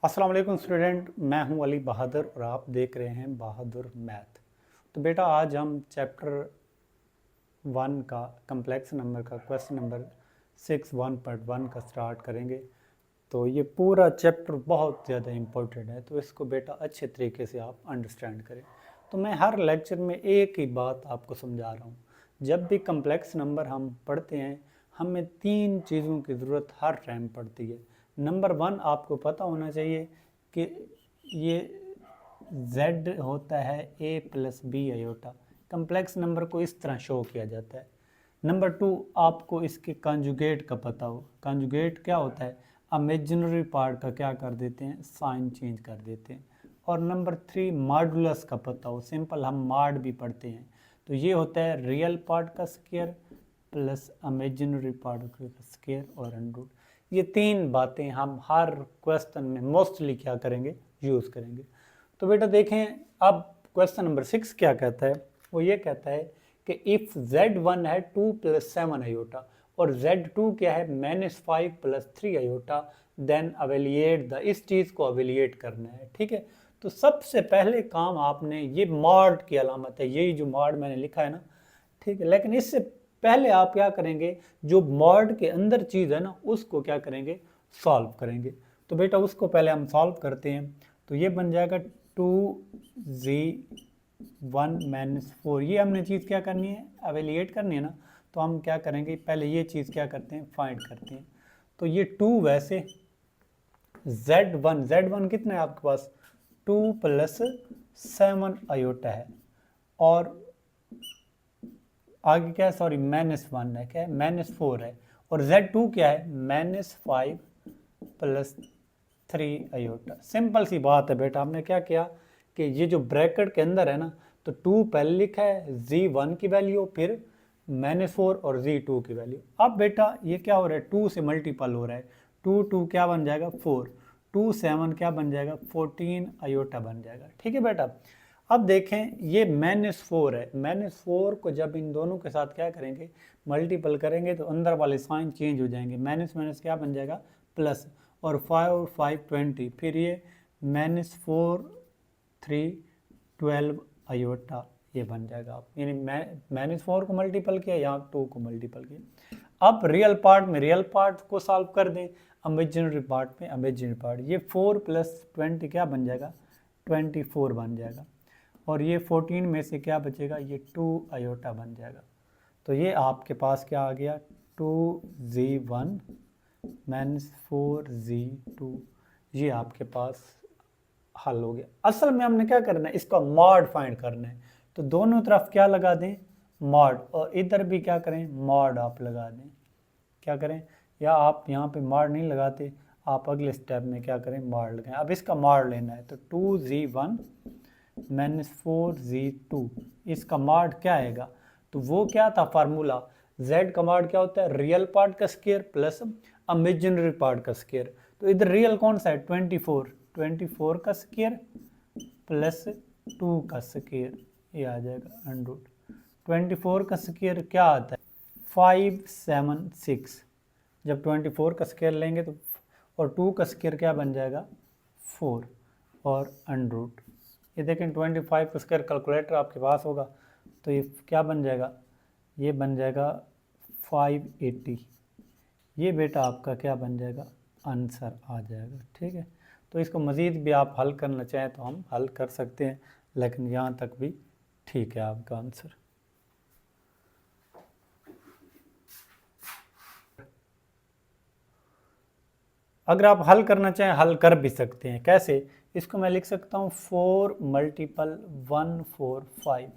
अस्सलाम वालेकुम स्टूडेंट, मैं हूं अली बहादुर और आप देख रहे हैं बहादुर मैथ। तो बेटा आज हम चैप्टर 1 का कम्प्लेक्स नंबर का क्वेश्चन नंबर 6 1.1 का स्टार्ट करेंगे। तो ये पूरा चैप्टर बहुत ज़्यादा इम्पोर्टेंट है, तो इसको बेटा अच्छे तरीके से आप अंडरस्टैंड करें। तो मैं हर लेक्चर में एक ही बात आपको समझा रहा हूँ। जब भी कम्प्लेक्स नंबर हम पढ़ते हैं, हमें 3 चीज़ों की ज़रूरत हर टाइम पड़ती है। नंबर 1 आपको पता होना चाहिए कि ये z होता है a plus b iota. Complex number को इस तरह शो किया जाता है। नंबर 2 आपको इसके कंजुगेट का पता हो। कंजुगेट क्या होता है? इमेजिनरी पार्ट का क्या कर देते हैं, साइन चेंज कर देते हैं। और नंबर 3 मॉडुलस का पता हो। सिंपल हम मॉड भी पढ़ते हैं, तो ये होता है रियल पार्ट का स्क्वायर प्लस इमेजिनरी पार्ट का स्क्वायर और अंडर। ये 3 बातें हम हर क्वेश्चन में मोस्टली क्या करेंगे, यूज़ करेंगे। तो बेटा देखें, अब क्वेश्चन नंबर 6 क्या कहता है। वो ये कहता है कि इफ़ z1 है 2 प्लस 7 आयोटा और z2 क्या है -5 प्लस 3 आयोटा, देन अवेलिएट द, इस चीज़ को अवेलिएट करना है। ठीक है, तो सबसे पहले काम आपने, ये मॉड की अलामत है, यही जो मॉड मैंने लिखा है ना, ठीक है, लेकिन इससे पहले आप क्या करेंगे, जो मॉड के अंदर चीज़ है ना, उसको क्या करेंगे, सॉल्व करेंगे। तो बेटा उसको पहले हम सॉल्व करते हैं। तो ये बन जाएगा 2z1 - 4। ये हमने चीज़ क्या करनी है, एवेलिएट करनी है ना। तो हम क्या करेंगे, पहले ये चीज़ क्या करते हैं, फाइंड करते हैं। तो ये 2 वैसे z1 कितना है आपके पास, 2 प्लस 7 आयोटा है, और आगे क्या है, सॉरी -1 है, क्या है -4 है, और z2 क्या है -5 प्लस 3 आयोटा। सिंपल सी बात है बेटा, हमने क्या किया कि ये जो ब्रैकेट के अंदर है ना, तो 2 पहले लिखा है, z1 की वैल्यू, फिर -4 और z2 की वैल्यू। अब बेटा ये क्या हो रहा है, 2 से मल्टीपल हो रहा है, 2 क्या बन जाएगा 4, 2 7 क्या बन जाएगा 14 आयोटा बन जाएगा। ठीक है बेटा, अब देखें ये -4 है, -4 को जब इन दोनों के साथ क्या करेंगे, मल्टीपल करेंगे, तो अंदर वाले साइन चेंज हो जाएंगे, माइनस माइनस क्या बन जाएगा प्लस, और 5 और 5 20, फिर ये -4 3 12 आयोटा ये बन जाएगा। आप यानी -4 को मल्टीपल किया, यहाँ 2 को मल्टीपल किया। अब रियल पार्ट में रियल पार्ट को सॉल्व कर दें, इमेजिनरी पार्ट में इमेजिनरी पार्ट। ये 4 प्लस 20 क्या बन जाएगा 24 बन जाएगा, और ये 14 में से क्या बचेगा, ये 2 आयोटा बन जाएगा। तो ये आपके पास क्या आ गया, 2z1 - 4z2, ये आपके पास हल हो गया। असल में हमने क्या करना है, इसका मॉड फाइंड करना है। तो दोनों तरफ क्या लगा दें, मॉड, और इधर भी क्या करें, मॉड आप लगा दें। क्या करें, या आप यहाँ पे मॉड नहीं लगाते, आप अगले स्टेप में क्या करें, मॉड लगाएं। अब इसका मॉड लेना है, तो 2z1 - 4z2, इसका मॉड क्या आएगा, तो वो क्या था फार्मूला, z का मॉड क्या होता है, रियल पार्ट का स्क्वायर प्लस इमेजिनरी पार्ट का स्क्वायर। तो इधर रियल कौन सा है 24 का स्क्वायर प्लस 2 का स्क्वायर, ये आ जाएगा अंडर। 24 का स्क्वायर क्या आता है 576, जब 24 का स्क्वायर लेंगे तो, और 2 का स्क्वायर क्या बन जाएगा 4, और अंडर। ये देखें 25 का स्क्वायर, कैलकुलेटर आपके पास होगा, तो ये क्या बन जाएगा, ये बन जाएगा 580। ये बेटा आपका क्या बन जाएगा, आंसर आ जाएगा। ठीक है, तो इसको मज़ीद भी आप हल करना चाहें तो हम हल कर सकते हैं, लेकिन यहाँ तक भी ठीक है आपका आंसर। अगर आप हल करना चाहें हल कर भी सकते हैं। कैसे, इसको मैं लिख सकता हूँ 4 × 145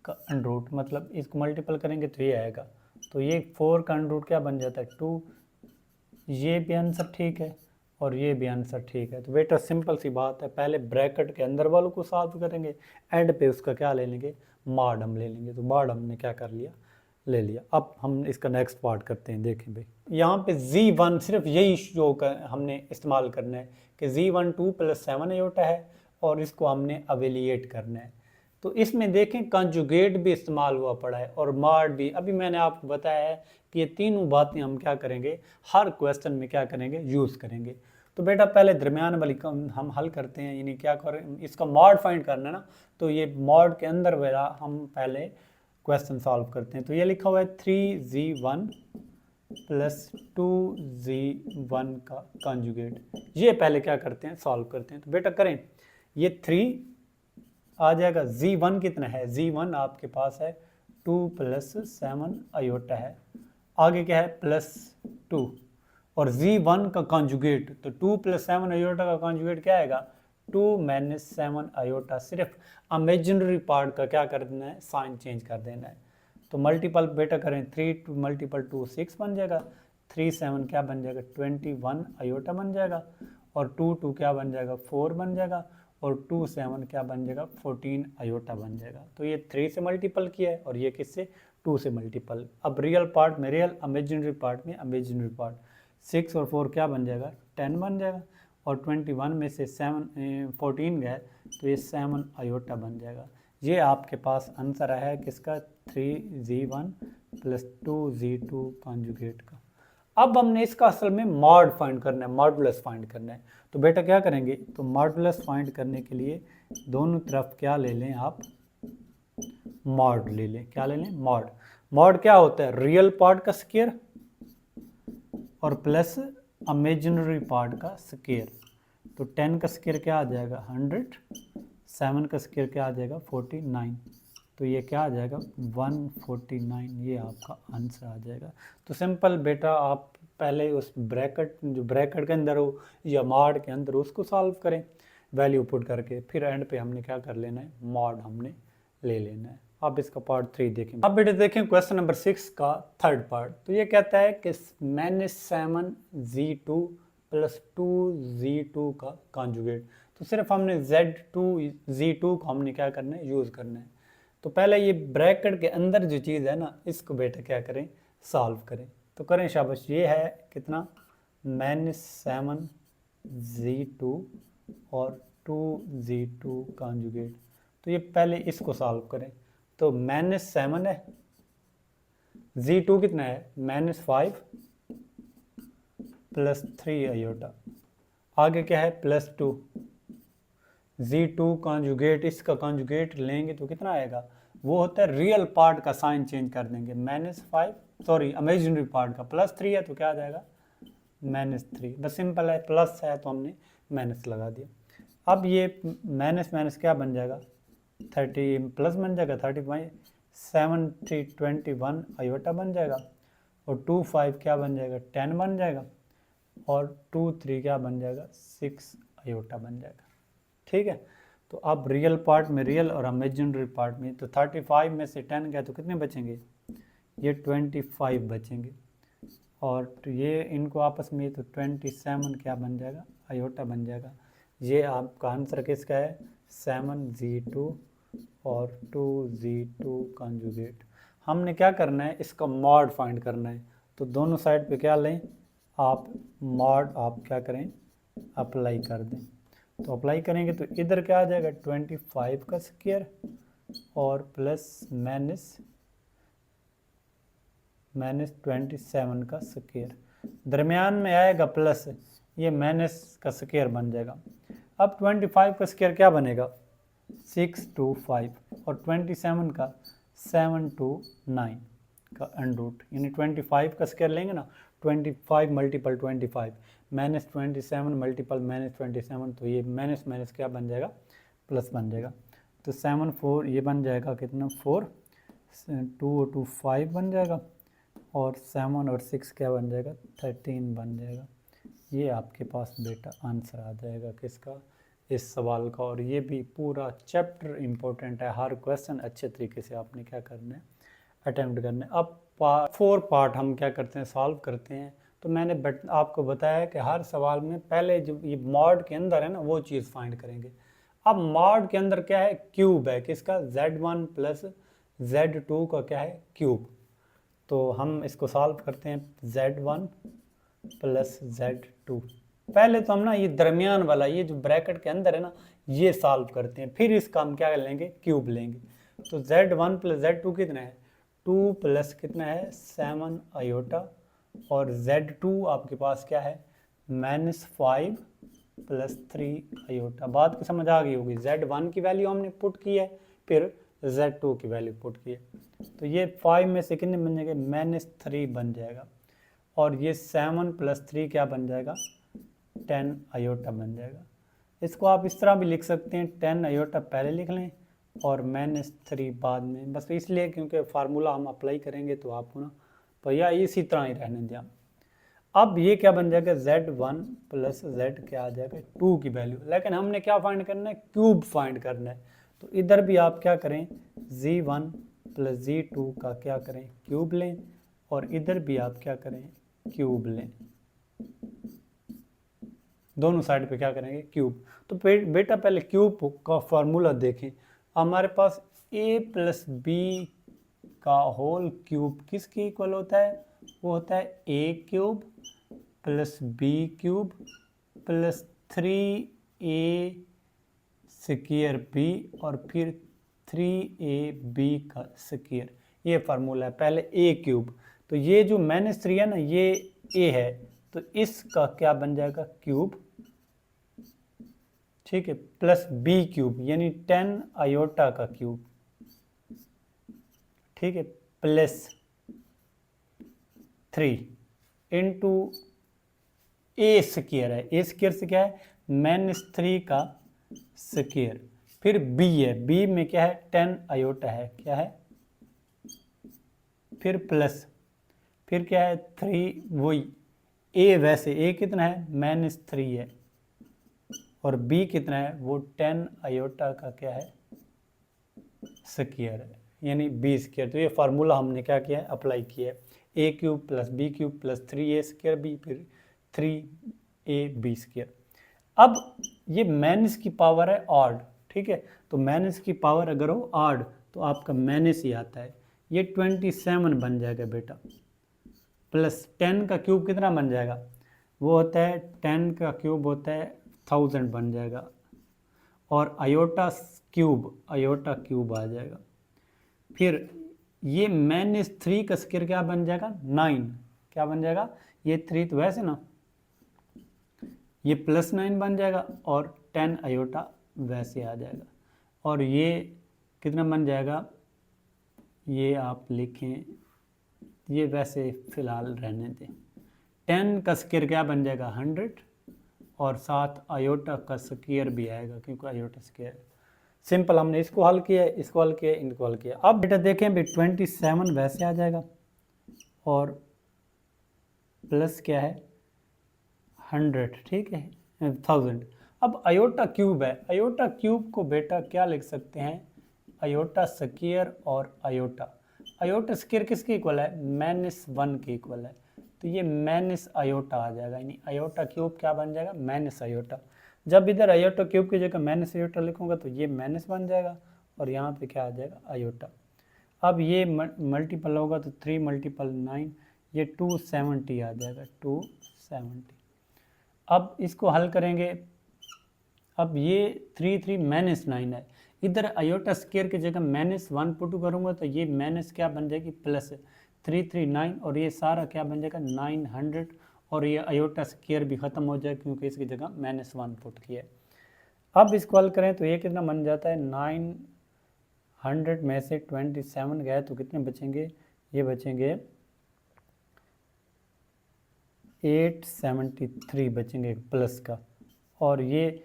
का अंडरूट, मतलब इसको मल्टीपल करेंगे तो ये आएगा। तो ये 4 का अंडरूट क्या बन जाता है 2। ये भी आंसर ठीक है और ये भी आंसर ठीक है। तो बेटा सिंपल सी बात है, पहले ब्रैकेट के अंदर वालों को सॉल्व करेंगे, एंड पे उसका क्या ले लेंगे, मॉड हम ले लेंगे। तो मॉड हमने क्या कर लिया, ले लिया। अब हम इसका नेक्स्ट पार्ट करते हैं। देखें भाई, यहाँ पे z1 सिर्फ यही शो हमने इस्तेमाल करना है कि z1 2 + 7 आयोटा है, और इसको हमने अवेलिएट करना है। तो इसमें देखें कंजुगेट भी इस्तेमाल हुआ पड़ा है, और मॉड भी। अभी मैंने आपको बताया है कि ये तीनों बातें हम क्या करेंगे, हर क्वेश्चन में क्या करेंगे, यूज़ करेंगे। तो बेटा पहले दरमियान वाली हम हल करते हैं, यानी क्या करें, इसका मॉड फाइंड करना है ना, तो ये मॉड के अंदर वाला हम पहले क्वेश्चन सॉल्व करते हैं। तो ये लिखा हुआ है 3z1 प्लस 2z1 का कॉन्जुगेट, ये पहले क्या करते हैं, सॉल्व करते हैं। तो बेटा करें, ये 3 आ जाएगा, z1 कितना है, z1 आपके पास है 2 प्लस 7 आयोटा है, आगे क्या है प्लस 2, और z1 का कॉन्जुगेट, तो 2 प्लस 7 आयोटा का कॉन्जुगेट क्या आएगा, 2 माइनस 7 आयोटा। सिर्फ इमेजिनरी पार्ट का क्या कर देना है, साइन चेंज कर देना है। तो मल्टीपल बेटा करें, 3 मल्टीपल 2 6 बन जाएगा, 3 7 क्या बन जाएगा 21 आयोटा बन जाएगा, और 2 2 क्या बन जाएगा 4 बन जाएगा, और 2 7 क्या बन जाएगा 14 आयोटा बन जाएगा। तो ये 3 से मल्टीपल किया है और ये किससे, 2 से मल्टीपल। अब रियल पार्ट में रियल, इमेजिनरी पार्ट में इमेजिनरी पार्ट, 6 और 4 क्या बन जाएगा 10 बन जाएगा, और 21 में से 14 गया तो ये 7 आयोटा बन जाएगा। ये आपके पास आंसर है किसका, 3z1 प्लस 2z2 कॉन्जुगेट का। अब हमने इसका असल में मॉड फाइंड करना है, मॉडुलस फाइंड करना है। तो बेटा क्या करेंगे, तो मॉडुलस फाइंड करने के लिए दोनों तरफ क्या ले लें आप, मॉड ले लें। क्या ले लें, मॉड। मॉड क्या होता है, रियल पार्ट का स्क्वायर और प्लस इमेजिनरी पार्ट का स्क्वायर। तो 10 का स्क्वायर क्या आ जाएगा 100, 7 का स्क्वायर क्या आ जाएगा 49, तो ये क्या आ जाएगा 149, ये आपका आंसर आ जाएगा। तो सिंपल बेटा आप पहले उस ब्रैकेट, जो ब्रैकेट के अंदर हो या मॉड के अंदर, उसको सॉल्व करें वैल्यू पुट करके, फिर एंड पे हमने क्या कर लेना है, मॉड हमने ले लेना है। अब इसका पार्ट 3 देखें। अब बेटे देखें क्वेश्चन नंबर 6 का थर्ड पार्ट। तो ये कहता है कि -7z2 प्लस 2z2 का कॉन्जुगेट। तो सिर्फ हमने z2 को हमने क्या करना है, यूज़ करना है। तो पहले ये ब्रैकेट के अंदर जो चीज़ है ना, इसको बेटा क्या करें, सॉल्व करें। तो करें शाबाश, ये है कितना -7z2 और 2z2 कॉन्जुगेट। तो ये पहले इसको सॉल्व करें। तो -7 है, z2 कितना है -5 प्लस 3 आयोटा, आगे क्या है +2, z2 कॉन्जुगेट, इसका कॉन्जुगेट लेंगे तो कितना आएगा, वो होता है रियल पार्ट का साइन चेंज कर देंगे, -5 सॉरी इमेजिनरी पार्ट का, +3 है तो क्या आ जाएगा -3। बस सिंपल है, प्लस है तो हमने माइनस लगा दिया। अब ये माइनस क्या बन जाएगा 30 प्लस बन जाएगा 35, 7 3 21 आयोटा बन जाएगा, और 2 5 क्या बन जाएगा 10 बन जाएगा, और 2 3 क्या बन जाएगा 6 आयोटा बन जाएगा। ठीक है, तो अब रियल पार्ट में रियल और इमेजिनरी पार्ट में, तो 35 में से 10 गया तो कितने बचेंगे, ये 25 बचेंगे, और तो ये इनको आपस में तो 27 क्या बन जाएगा आयोटा बन जाएगा। ये आपका आंसर किसका है 7z2 और 2z2 कॉन्जुगेट। हमने क्या करना है, इसका मॉड फाइंड करना है। तो दोनों साइड पे क्या लें आप, मॉड आप क्या करें अप्लाई कर दें। तो अप्लाई करेंगे तो इधर क्या आ जाएगा 25 का स्क्वायर और प्लस माइनस 27 का स्क्वायर, दरमियान में आएगा प्लस, ये माइनस का स्क्वायर बन जाएगा। अब 25 का स्क्वायर क्या बनेगा 625, और 27 का 729 का अंडरूट, यानी 25 का स्क्वायर लेंगे ना, 25 मल्टीपल 25 -27 मल्टीपल -27, तो ये माइनस क्या बन जाएगा प्लस बन जाएगा। तो 7 4 ये बन जाएगा कितना 4, 2 और 2 5 बन जाएगा, और 7 और 6 क्या बन जाएगा 13 बन जाएगा। ये आपके पास बेटा आंसर आ जाएगा किसका, इस सवाल का। और ये भी पूरा चैप्टर इम्पोर्टेंट है, हर क्वेश्चन अच्छे तरीके से आपने क्या करना है अटेम्प्ट करना है। अब 4 पार्ट हम क्या करते हैं सॉल्व करते हैं। तो मैंने आपको बताया कि हर सवाल में पहले जो ये मॉड के अंदर है ना वो चीज़ फाइंड करेंगे। अब मॉड के अंदर क्या है क्यूब है किसका z1 प्लस z2 का क्या है क्यूब। तो हम इसको सॉल्व करते हैं z1 प्लस z2। पहले तो हम ना ये दरमियान वाला ये जो ब्रैकेट के अंदर है ना ये सॉल्व करते हैं, फिर इसका हम क्या लेंगे क्यूब लेंगे। तो z1 प्लस z2 कितना है 2 प्लस कितना है 7 आयोटा, और z2 आपके पास क्या है -5 + 3 आयोटा। बात की समझ आ गई होगी। Z1 की वैल्यू हमने पुट की है, फिर Z2 की वैल्यू पुट की है, तो ये 5 में से कितने बन जाएंगे, -3 बन जाएगा, और ये 7 + 3 क्या बन जाएगा, 10 आयोटा बन जाएगा। इसको आप इस तरह भी लिख सकते हैं, 10 आयोटा पहले लिख लें और -3 बाद में, बस इसलिए क्योंकि फार्मूला हम अप्लाई करेंगे तो आपको ना भैया इसी तरह ही रहने दिया। अब ये क्या बन जाएगा, Z1 + Z क्या आ जाएगा, 2 की वैल्यू, लेकिन हमने क्या फाइंड करना है, क्यूब फाइंड करना है। तो इधर भी आप क्या करें, Z1 + Z2 का क्या करें, क्यूब लें, और इधर भी आप क्या करें, क्यूब लें, दोनों साइड पे क्या करेंगे, क्यूब। तो बेटा पहले क्यूब का फॉर्मूला देखें। हमारे पास a + b का होल क्यूब किसकी इक्वल होता है, वो होता है a³ + b³ + 3a² और फिर 3ab का स्क्वायर। ये फार्मूला है, पहले a³, तो ये जो -3 है ना, ये a है, तो इसका क्या बन जाएगा, क्यूब, ठीक है, + b³ यानी 10 आयोटा का क्यूब, ठीक है, +3 इंटू a² है, a² से क्या है, -3 का स्क्वायर, फिर b है, b में क्या है, 10 आयोटा है, क्या है, फिर प्लस, फिर क्या है, 3, वही a, वैसे a कितना है, -3 है, और b कितना है, वो 10 आयोटा का क्या है, स्क्वायर है, यानी b²। तो ये फार्मूला हमने क्या किया है, अप्लाई किया है, a³ + b³ + 3a² b, फिर 3ab²। अब ये माइनस की पावर है ऑड, ठीक है, तो माइनस की पावर अगर हो ऑड तो आपका माइनस ही आता है, ये 27 बन जाएगा बेटा, प्लस 10 का क्यूब कितना बन जाएगा, वो होता है 10 का क्यूब होता है 1000 बन जाएगा, और आयोटा क्यूब आ जाएगा। फिर ये -3 का स्क्वायर क्या बन जाएगा, 9, क्या बन जाएगा, ये 3 तो वैसे ना, ये +9 बन जाएगा, और 10 आयोटा वैसे आ जाएगा, और ये कितना बन जाएगा, ये आप लिखें, ये वैसे फिलहाल रहने दें, 10 का स्क्वायर क्या बन जाएगा, 100, और साथ आयोटा का स्क्वायर भी आएगा, क्योंकि आयोटा स्क्वायर। सिंपल, हमने इसको हल किया, इसको हल किया, इनको हल किया। अब बेटा देखें भी 27 वैसे आ जाएगा, और प्लस क्या है, 100, ठीक है, 1000। अब आयोटा क्यूब है, आयोटा क्यूब को बेटा क्या लिख सकते हैं, आयोटा स्क्वायर, और आयोटा स्क्वायर किसके इक्वल है, -1 के इक्वल है, तो ये माइनस आयोटा आ जाएगा, यानी आयोटा क्यूब क्या बन जाएगा, माइनस आयोटा। जब इधर आयोटा क्यूब की जगह माइनस आयोटा लिखूंगा तो ये माइनस बन जाएगा, और यहाँ पे क्या आ जाएगा, आयोटा। अब ये मल्टीपल होगा तो 3 × 9, ये 270 आ जाएगा, 270। अब इसको हल करेंगे, अब ये 3 -9 है, इधर आयोटा स्क्वायर की जगह -1 पुट करूंगा तो ये माइनस क्या बन जाएगी, प्लस 339, और ये सारा क्या बन जाएगा, 900, और ये आयोटा स्क्वायर भी खत्म हो जाएगा क्योंकि इसकी जगह -1 पुट किया है। अब इसको हल करें तो ये कितना बन जाता है, 900 में से 27 गए तो कितने बचेंगे, ये बचेंगे 873 बचेंगे प्लस का, और ये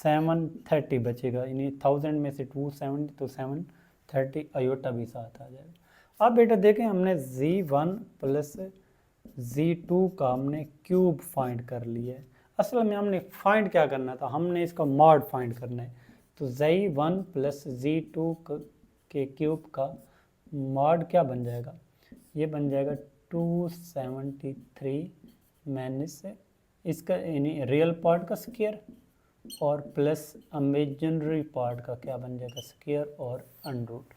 730 बचेगा, यानी 1000 में से 270 तो 730 आयोटा भी साथ आ जाएगा। अब बेटा देखें, हमने Z1 + Z2 का हमने क्यूब फाइंड कर लिया है। असल में हमने फाइंड क्या करना था, हमने इसका मॉड फाइंड करना है, तो Z1 + Z2 के क्यूब का मॉड क्या बन जाएगा, ये बन जाएगा 273 माइनस इसका यानी रियल पार्ट का स्क्वायर, और प्लस इमेजिनरी पार्ट का क्या बन जाएगा, स्क्वायर और अंडरूट।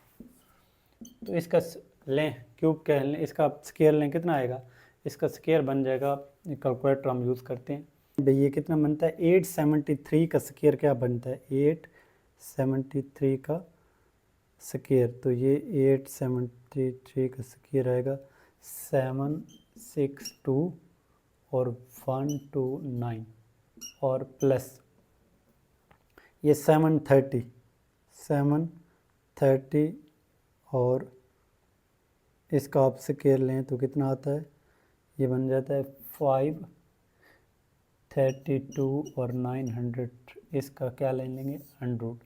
तो इसका लें क्यूब क्या लें, इसका स्क्वायर लें, कितना आएगा, इसका स्क्वायर बन जाएगा, कैलकुलेटर हम यूज़ करते हैं भाई, ये कितना बनता है, 873 का स्क्वायर क्या बनता है, 873 का स्क्वायर, तो ये 873 का स्क्वायर आएगा 762, और 1 to 9 और प्लस ये 730 और इसका आप स्केयर लें तो कितना आता है, ये बन जाता है 532 और 900, इसका क्या ले लेंगे 100,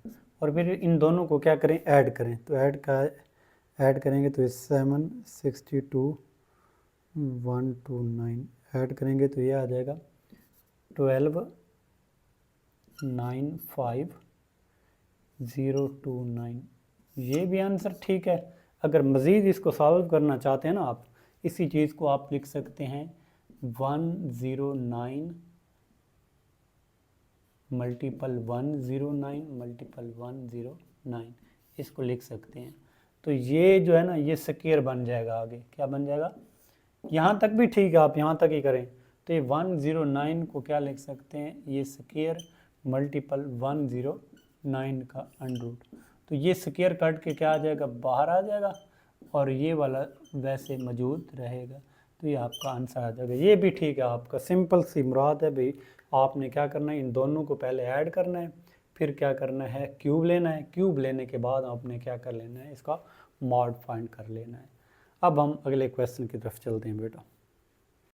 और फिर इन दोनों को क्या करें ऐड करें, तो ऐड करेंगे तो 762 129 ऐड करेंगे तो ये आ जाएगा 1295029। ये भी आंसर ठीक है। अगर मज़ीद इसको सॉल्व करना चाहते हैं ना आप, इसी चीज़ को आप लिख सकते हैं 109 मल्टीपल 109 मल्टीपल 109, इसको लिख सकते हैं। तो ये जो है ना ये स्क्वायर बन जाएगा, आगे क्या बन जाएगा, यहाँ तक भी ठीक है, आप यहाँ तक ही करें तो ये 109 को क्या लिख सकते हैं, ये स्क्वायर मल्टीपल 109 का अंडर, तो ये स्क्वायर कट के क्या आ जाएगा बाहर आ जाएगा और ये वाला वैसे मौजूद रहेगा, तो ये आपका आंसर आ जाएगा। ये भी ठीक है आपका, सिंपल सी मुराद है भाई। आपने क्या करना है, इन दोनों को पहले ऐड करना है, फिर क्या करना है क्यूब लेना है, क्यूब लेने के बाद आपने क्या कर लेना है इसका मॉड फाइंड कर लेना है। अब हम अगले क्वेश्चन की तरफ चलते हैं बेटा।